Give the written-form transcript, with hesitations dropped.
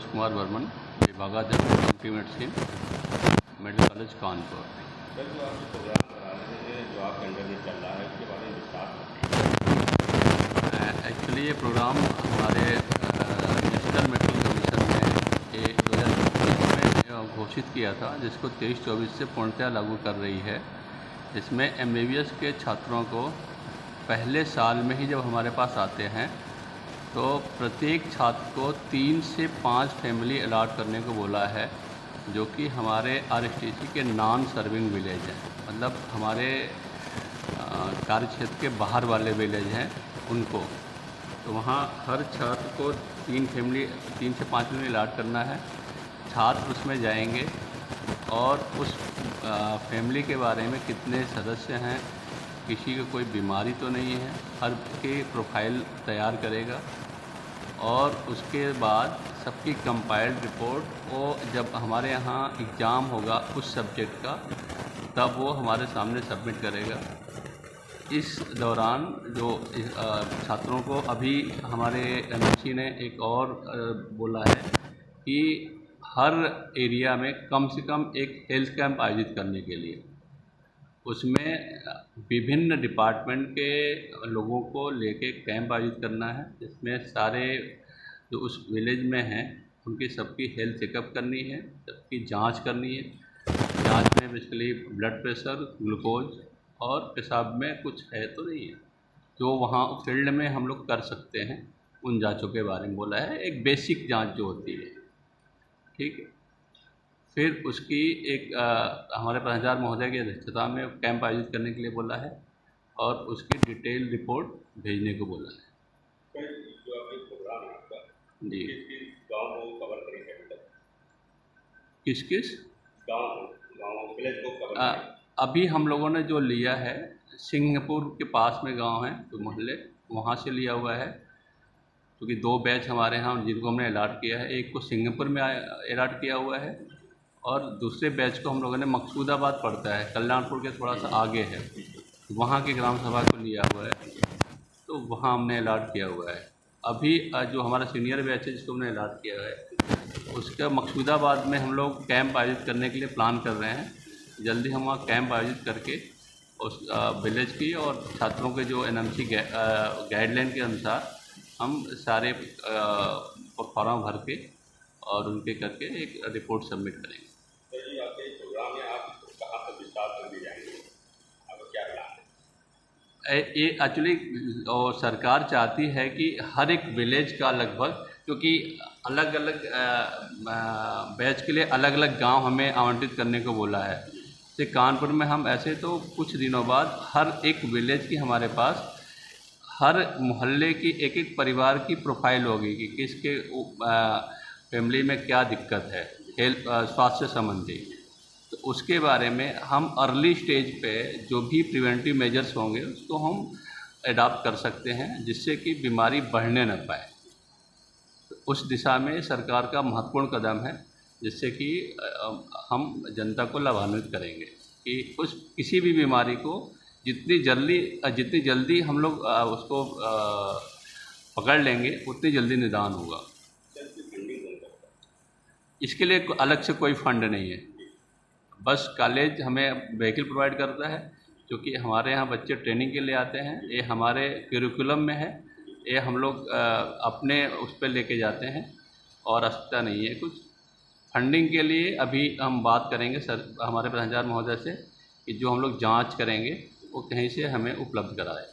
कुमार वर्मन, विभागाध्यक्ष community medicine, medical college Kanpur. Sir, जो आपके प्रोग्राम करा रहे हैं, जो आपके अंडर में चल रहा है, उसके बारे में विस्तार बताइए। एक्चुअली ये प्रोग्राम हमारे नेशनल मेडिकल कमीशन ने 2024 में घोषित किया था, जिसको 23-24 से पूर्णतः लागू कर रही है। इसमें MBBS के छात्रों को पहले साल में ही जब हमारे पास आते हैं तो प्रत्येक छात्र को 3 से 5 फैमिली अलॉट करने को बोला है, जो कि हमारे RSTC के नॉन सर्विंग विलेज हैं, मतलब हमारे कार्य क्षेत्र के बाहर वाले विलेज हैं उनको। तो वहाँ हर छात्र को 3 से 5 फैमिली अलॉट करना है। छात्र उसमें जाएंगे और उस फैमिली के बारे में कितने सदस्य हैं, किसी को कोई बीमारी तो नहीं है, हर के प्रोफाइल तैयार करेगा और उसके बाद सबकी कंपाइल्ड रिपोर्ट वो जब हमारे यहाँ एग्ज़ाम होगा उस सब्जेक्ट का, तब वो हमारे सामने सबमिट करेगा। इस दौरान जो छात्रों को अभी हमारे MHC ने एक और बोला है कि हर एरिया में कम से कम एक हेल्थ कैंप आयोजित करने के लिए, उसमें विभिन्न डिपार्टमेंट के लोगों को लेके कैंप आयोजित करना है, जिसमें सारे जो उस विलेज में हैं उनकी सबकी हेल्थ चेकअप करनी है, सबकी जांच करनी है। जांच में बेसिकली ब्लड प्रेशर, ग्लूकोज और पेशाब में कुछ है तो नहीं है, जो वहाँ फील्ड में हम लोग कर सकते हैं, उन जांचों के बारे में बोला है। एक बेसिक जांच जो होती है, ठीक है। फिर उसकी एक हमारे प्राचार्य महोदय की अध्यक्षता में कैंप आयोजित करने के लिए बोला है और उसकी डिटेल रिपोर्ट भेजने को बोला है। जो आपके प्रोग्राम है आपका, जी, किस गाँव को कवर करेंगे अभी तक? किस गाँव विलेज को कवर करेंगे? अभी हम लोगों ने जो लिया है, सिंगापुर के पास में गांव है, तो मोहल्ले वहाँ से लिया हुआ है, क्योंकि 2 बैच हमारे यहाँ जिनको हमने अलॉट किया है। एक को सिंगापुर में अलॉट किया हुआ है और दूसरे बैच को हम लोगों ने मकसूदाबाद पड़ता है, कल्याणपुर के थोड़ा सा आगे है, वहाँ की ग्राम सभा को लिया हुआ है, तो वहाँ हमने अलॉट किया हुआ है। अभी जो हमारा सीनियर बैच है जिसको हमने अलॉट किया है, उसका मकसूदाबाद में हम लोग कैंप आयोजित करने के लिए प्लान कर रहे हैं। जल्दी हम वहाँ कैंप आयोजित करके उस विलेज की और छात्रों के जो NMC गाइडलाइन के अनुसार हम सारे फॉर्म भर के और उनके करके एक रिपोर्ट सबमिट करेंगे। सर जी, आपके प्रोग्राम में आप कहाँ पर विस्तार करने जाएंगे, आपका क्या प्लान है? ये एक्चुअली सरकार चाहती है कि हर एक विलेज का लगभग, क्योंकि अलग अलग बैच के लिए अलग अलग गांव हमें आवंटित करने को बोला है। तो कानपुर में हम ऐसे तो कुछ दिनों बाद हर एक विलेज की हमारे पास हर मोहल्ले की एक परिवार की प्रोफाइल होगी कि किसके फैमिली में क्या दिक्कत है हेल्थ स्वास्थ्य संबंधी। तो उसके बारे में हम अर्ली स्टेज पे जो भी प्रिवेंटिव मेजर्स होंगे उसको हम अडॉप्ट कर सकते हैं, जिससे कि बीमारी बढ़ने न पाए। तो उस दिशा में सरकार का महत्वपूर्ण कदम है, जिससे कि हम जनता को लाभान्वित करेंगे कि किसी भी बीमारी को जितनी जल्दी हम लोग उसको पकड़ लेंगे, उतनी जल्दी निदान होगा। इसके लिए अलग से कोई फंड नहीं है, बस कॉलेज हमें व्हीकल प्रोवाइड करता है, क्योंकि हमारे यहाँ बच्चे ट्रेनिंग के लिए आते हैं, ये हमारे करिकुलम में है, ये हम लोग अपने उस पर लेके जाते हैं और आवश्यकता नहीं है कुछ फंडिंग के लिए। अभी हम बात करेंगे सर हमारे प्राचार्य महोदय से कि जो हम लोग जांच करेंगे वो कहीं से हमें उपलब्ध कराए।